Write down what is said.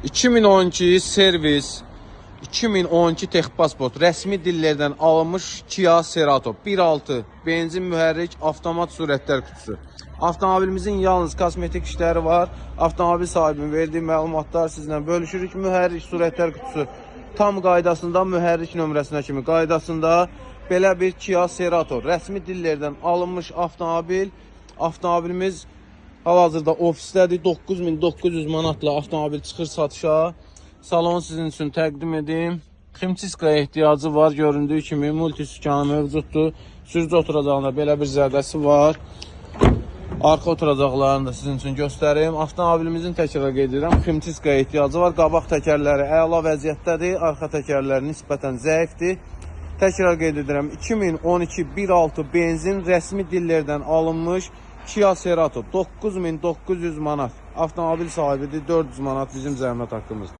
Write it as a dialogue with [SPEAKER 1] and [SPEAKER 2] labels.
[SPEAKER 1] 2012 servis, 2012 texpasport, rəsmi dillərdən alınmış Kia Cerato 1.6 benzin mühərrik avtomat sürətlər kutusu. Avtomobilimizin yalnız kosmetik işləri var. Avtomobil sahibinin verdiyi məlumatlar sizlə bölüşürük. Mühərrik sürətlər kutusu tam qaydasında, mühərrik nömrəsinə kimi qaydasında belə bir Kia Cerato rəsmi dillərdən alınmış avtomobil. Avtomobilimiz hal-hazırda ofisdədir. 9900 manatla avtomobil çıxır satışa. Salonu sizin üçün təqdim edim. Ximçiskaya ehtiyacı var. Göründüyü kimi multisükanı mövcuddur. Sürücü oturacağında belə bir zədəsi var. Arxa oturacaqlarını da sizin üçün göstərim. Avtomobilimizin təkrar qeyd edirəm. Ximçiskaya ehtiyacı var. Qabaq təkərləri əla vəziyyətdədir. Arxa təkərləri nisbətən zəifdir. Təkrar qeyd edirəm. 2012 1.6 benzin rəsmi dillərdən alınmış Kia Cerato 9900 manat. Avtomobil sahibidir. 400 manat bizim zəhmət haqqımız.